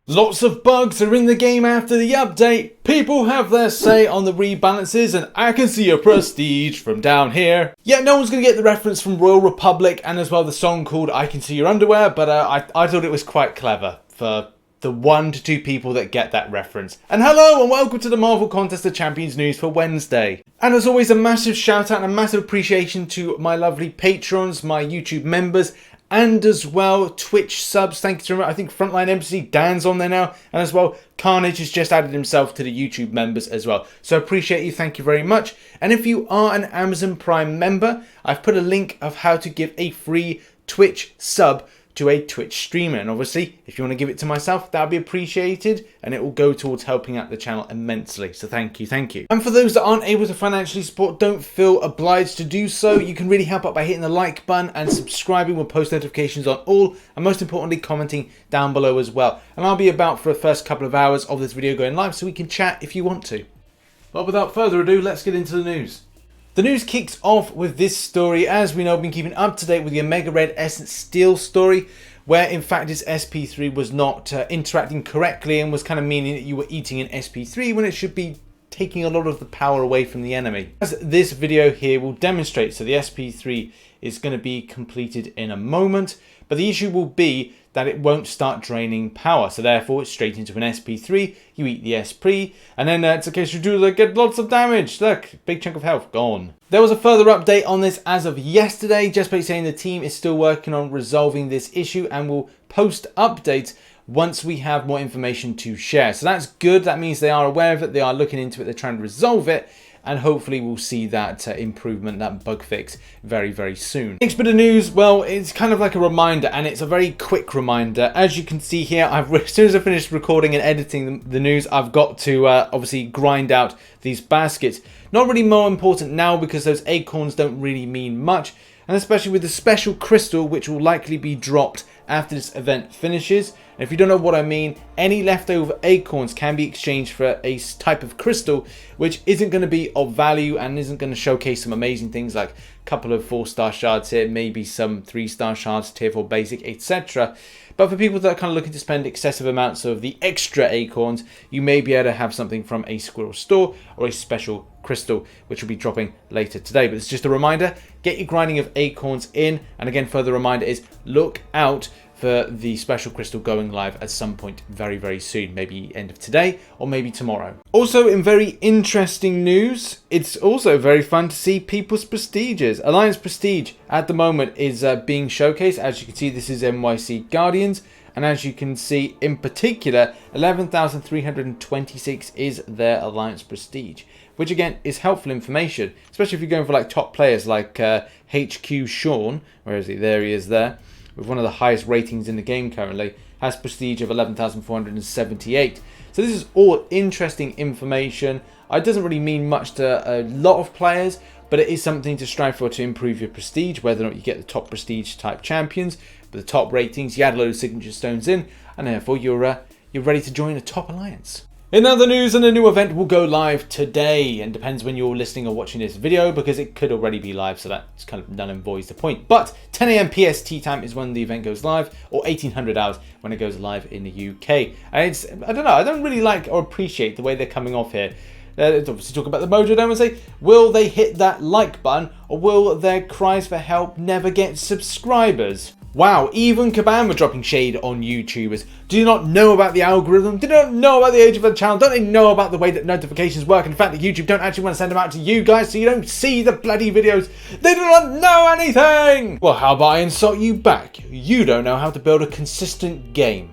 Lots of bugs are in the game after the update. People have their say on the rebalances, and I can see your prestige from down here. Yeah, no one's going to get the reference from Royal Republic and as well the song called I Can See Your Underwear, but I thought it was quite clever for the 1 to 2 people that get that reference. And hello and welcome to the Marvel Contest of Champions news for Wednesday. And as always, a massive shout out and a massive appreciation to my lovely patrons, my YouTube members, and as well Twitch subs. Thank you to, I think, Frontline MC Dan's on there now, and as well Carnage has just added himself to the YouTube members as well, so appreciate you, thank you very much. And if you are an Amazon Prime member, I've put a link of how to give a free Twitch sub to a Twitch streamer, and obviously if you want to give it to myself, that would be appreciated and it will go towards helping out the channel immensely, so thank you. And for those that aren't able to financially support, don't feel obliged to do so. You can really help out by hitting the like button and subscribing with post notifications on all, and most importantly commenting down below as well. And I'll be about for the first couple of hours of this video going live, so we can chat if you want to. But without further ado, let's get into the news. The news kicks off with this story. As we know, I've been keeping up to date with the Omega Red Essence Steel story, where in fact its SP3 was not interacting correctly and was kind of meaning that you were eating an SP3 when it should be taking a lot of the power away from the enemy. As this video here will demonstrate, so the SP3 is going to be completed in a moment, but the issue will be that it won't start draining power, so therefore it's straight into an SP3, you eat the SP, and then it's a case you do get lots of damage. Look, big chunk of health gone. There was a further update on this as of yesterday, just by saying the team is still working on resolving this issue and will post updates once we have more information to share. So that's good, that means they are aware of it, they are looking into it, they're trying to resolve it, and hopefully we'll see that improvement, that bug fix very soon. Next bit of news, well, it's kind of like a reminder, and it's a very quick reminder. As you can see here, as soon as I finished recording and editing the news, I've got to obviously grind out these baskets. Not really more important now because those acorns don't really mean much, and especially with the special crystal which will likely be dropped after this event finishes. And if you don't know what I mean, any leftover acorns can be exchanged for a type of crystal which isn't going to be of value and isn't going to showcase some amazing things like a couple of 4-star shards here, maybe some 3-star shards, tier 4 basic, etc. But for people that are kind of looking to spend excessive amounts of the extra acorns, you may be able to have something from a squirrel store or a special crystal which will be dropping later today. But it's just a reminder, get your grinding of acorns in, and again further reminder is look out for the special crystal going live at some point very soon, maybe end of today or maybe tomorrow. Also, in very interesting news, it's also very fun to see people's prestiges. Alliance Prestige at the moment is being showcased. As you can see, this is NYC Guardians, and as you can see in particular 11,326 is their Alliance Prestige, which again is helpful information, especially if you're going for like top players like HQ Sean. Where is he? There he is there, with one of the highest ratings in the game currently, has prestige of 11,478. So this is all interesting information. It doesn't really mean much to a lot of players, but it is something to strive for to improve your prestige, whether or not you get the top prestige type champions, but the top ratings, you add a load of signature stones in, and therefore you're ready to join a top alliance. In other news, a new event will go live today, and depends when you're listening or watching this video because it could already be live, so that's kind of null and voids the point. But 10 AM PST time is when the event goes live, or 1800 hours when it goes live in the UK. And it's, I don't know, I don't really like or appreciate the way they're coming off here. Obviously talk about the mojo dome and say, will they hit that like button, or will their cries for help never get subscribers? Wow, even Kabam are dropping shade on YouTubers. Do you not know about the algorithm? Do you not know about the age of the channel? Don't they know about the way that notifications work? In fact, that YouTube don't actually want to send them out to you guys so you don't see the bloody videos. They do not know anything! Well, how about I insult you back? You don't know how to build a consistent game.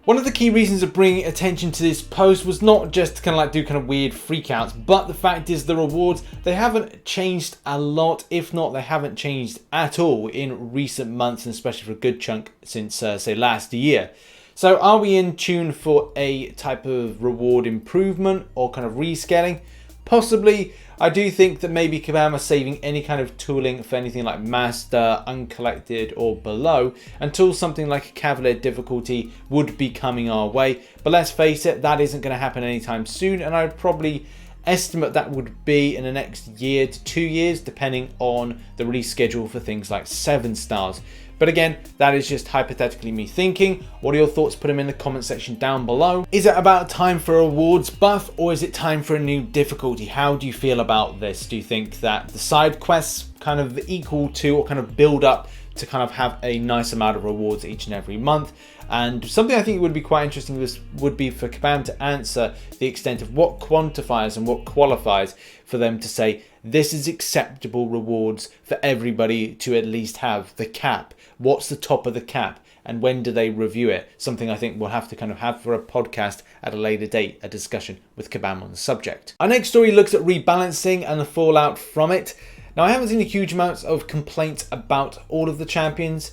One of the key reasons of bringing attention to this post was not just to kind of like do kind of weird freakouts, but the fact is the rewards, they haven't changed a lot, if not they haven't changed at all in recent months, and especially for a good chunk since say last year. So are we in tune for a type of reward improvement or kind of rescaling? Possibly. I do think that maybe Kabam are saving any kind of tooling for anything like Master, Uncollected or below until something like a Cavalier difficulty would be coming our way. But let's face it, that isn't going to happen anytime soon, and I'd probably estimate that would be in the next year to 2 years, depending on the release schedule for things like 7 stars. But again, that is just hypothetically me thinking. What are your thoughts? Put them in the comment section down below. Is it about time for a rewards buff, or is it time for a new difficulty? How do you feel about this? Do you think that the side quests kind of equal to, or kind of build up to kind of have a nice amount of rewards each and every month? And something I think would be quite interesting would be for Kabam to answer the extent of what quantifies and what qualifies for them to say this is acceptable rewards for everybody to at least have the cap. What's the top of the cap, and when do they review it? Something I think we'll have to kind of have for a podcast at a later date, a discussion with Kabam on the subject. Our next story looks at rebalancing and the fallout from it. Now, I haven't seen a huge amounts of complaints about all of the champions.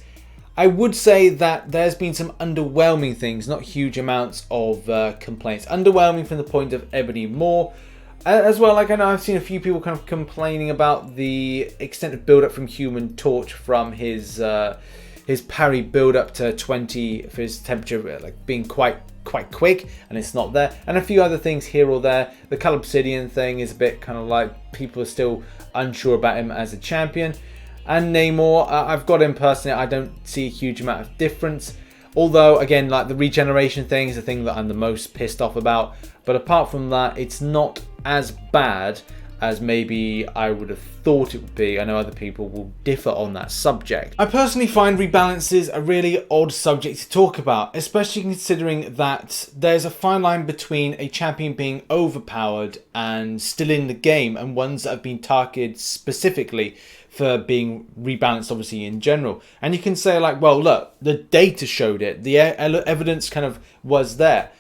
I would say that there's been some underwhelming things, not huge amounts of complaints. Underwhelming from the point of Ebony Maw. As well, like I know I've seen a few people kind of complaining about the extent of build-up from Human Torch from his parry build-up to 20 for his temperature, like being quite quick, and it's not there. And a few other things here or there. The Cull Obsidian thing is a bit kind of like people are still unsure about him as a champion. And Namor, I've got him personally. I don't see a huge amount of difference. Although, again, like the regeneration thing is the thing that I'm the most pissed off about. But apart from that, it's not as bad as maybe I would have thought it would be. I know other people will differ on that subject. I personally find rebalances a really odd subject to talk about, especially considering that there's a fine line between a champion being overpowered and still in the game, and ones that have been targeted specifically for being rebalanced, obviously, in general. And you can say like, well, look, the data showed it, the evidence kind of was there.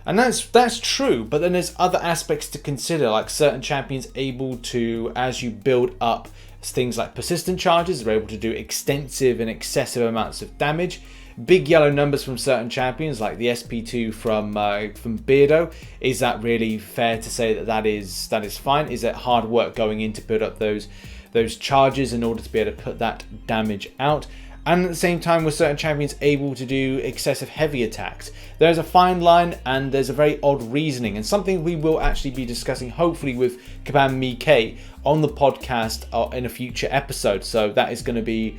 And that's true, but then there's other aspects to consider, like certain champions able to, as you build up things like persistent charges, they're able to do extensive and excessive amounts of damage. Big yellow numbers from certain champions, like the SP2 from Beardo. Is that really fair to say that is fine? Is it hard work going in to build up those charges in order to be able to put that damage out? And at the same time, with certain champions able to do excessive heavy attacks, there's a fine line and there's a very odd reasoning, and something we will actually be discussing hopefully with Kabam Mike on the podcast in a future episode. So that is going to be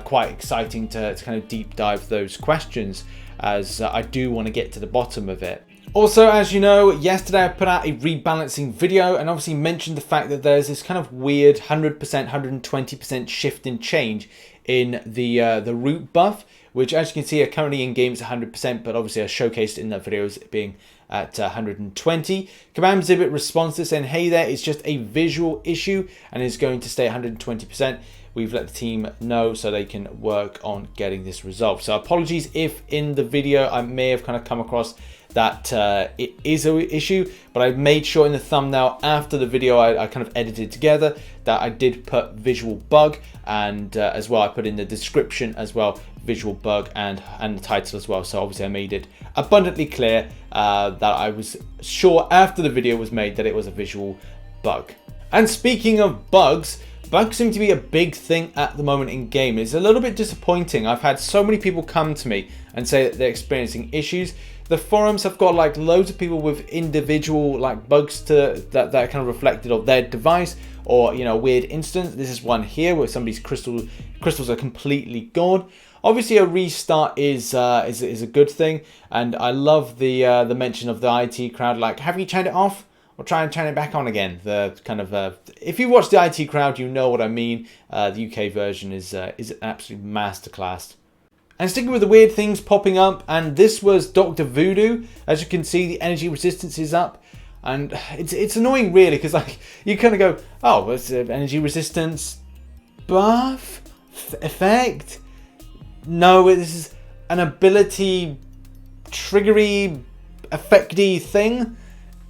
quite exciting to kind of deep dive those questions, as I do want to get to the bottom of it. Also, as you know, yesterday I put out a rebalancing video and obviously mentioned the fact that there's this kind of weird 100%, 120% shift in change in the root buff, which as you can see are currently in game is 100%, but obviously I showcased it in that video as it being at 120. Kabam Zibit responds to saying, hey there, it's just a visual issue and is going to stay 120%. We've let the team know so they can work on getting this resolved. So apologies if in the video I may have kind of come across that it is an issue, but I made sure in the thumbnail after the video I kind of edited together that I did put visual bug, and as well I put in the description as well visual bug and the title as well. So obviously I made it abundantly clear that I was sure after the video was made that it was a visual bug. And speaking of bugs seem to be a big thing at the moment in game. It's a little bit disappointing. I've had so many people come to me and say that they're experiencing issues. The forums have got like loads of people with individual like bugs that are kind of reflected of their device, or you know, weird instance. This is one here where somebody's crystals are completely gone. Obviously a restart is a good thing, and I love the mention of the IT crowd, like, have you turned it off? Or try and turn it back on again. The kind of if you watch the IT crowd, you know what I mean. The UK version is an absolute masterclass. And sticking with the weird things popping up, and this was Dr. Voodoo. As you can see, the energy resistance is up, and it's annoying really, because like you kind of go, oh, it's an energy resistance buff effect. No, this is an ability triggery effecty thing.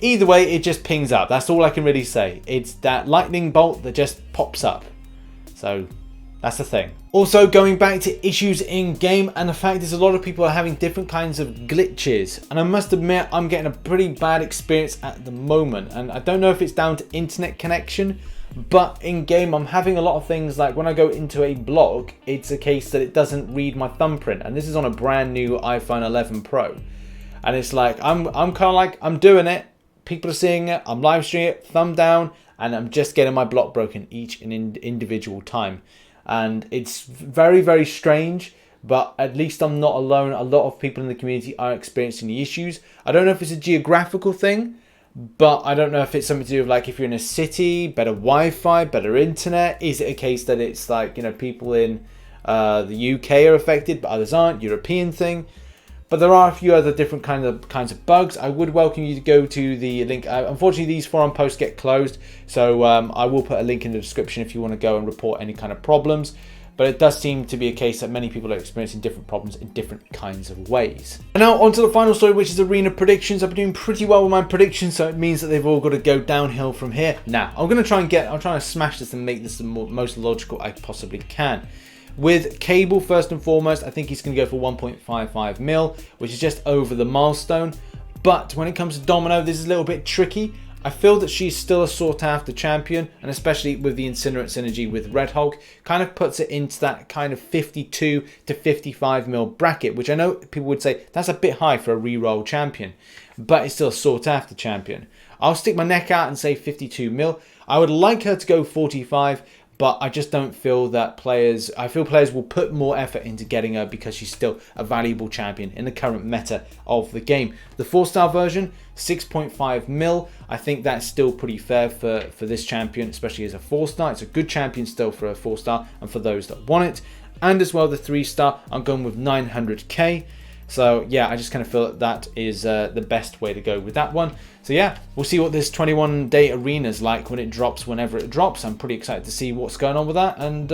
Either way, it just pings up. That's all I can really say. It's that lightning bolt that just pops up. So that's the thing. Also, going back to issues in game, and the fact is a lot of people are having different kinds of glitches. And I must admit, I'm getting a pretty bad experience at the moment. And I don't know if it's down to internet connection, but in game I'm having a lot of things like when I go into a blog, it's a case that it doesn't read my thumbprint. And this is on a brand new iPhone 11 Pro. And it's like, I'm kind of like, I'm doing it. People are seeing it, I'm live streaming it, thumb down, and I'm just getting my block broken each and individual time. And it's very, very strange, but at least I'm not alone. A lot of people in the community are experiencing the issues. I don't know if it's a geographical thing, but I don't know if it's something to do with, like, if you're in a city, better Wi-Fi, better internet. Is it a case that it's like, you know, people in the UK are affected, but others aren't, European thing? But there are a few other different kinds of bugs. I would welcome you to go to the link. Unfortunately, these forum posts get closed, so I will put a link in the description if you want to go and report any kind of problems. But it does seem to be a case that many people are experiencing different problems in different kinds of ways. And now on to the final story, which is arena predictions. I've been doing pretty well with my predictions, so it means that they've all got to go downhill from here. Now, I'm trying to smash this and make this the most logical I possibly can. With Cable, first and foremost, I think he's going to go for 1.55 mil, which is just over the milestone. But when it comes to Domino, this is a little bit tricky. I feel that she's still a sought after champion, and especially with the Incinerate synergy with Red Hulk, kind of puts it into that kind of 52 to 55 mil bracket, which I know people would say that's a bit high for a reroll champion, but it's still a sought after champion. I'll stick my neck out and say 52 mil. I would like her to go 45, but I just don't feel that I feel players will put more effort into getting her because she's still a valuable champion in the current meta of the game. The 4-star version, 6.5 mil. I think that's still pretty fair for this champion, especially as a 4-star. It's a good champion still for a 4-star and for those that want it. And as well, the 3-star, I'm going with 900k. So yeah, I just kind of feel that is the best way to go with that one. So yeah, we'll see what this 21-day arena is like when it drops, whenever it drops. I'm pretty excited to see what's going on with that. And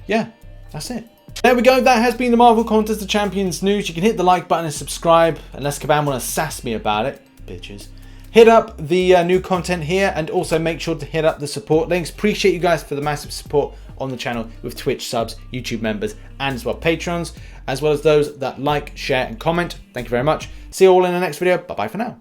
yeah, that's it. There we go. That has been the Marvel Contest of Champions news. You can hit the like button and subscribe, unless Kabam want to sass me about it, bitches. Hit up the new content here, and also make sure to hit up the support links. Appreciate you guys for the massive support on the channel with Twitch subs, YouTube members, and as well patrons, as well as those that like, share, and comment. Thank you very much. See you all in the next video. Bye bye for now.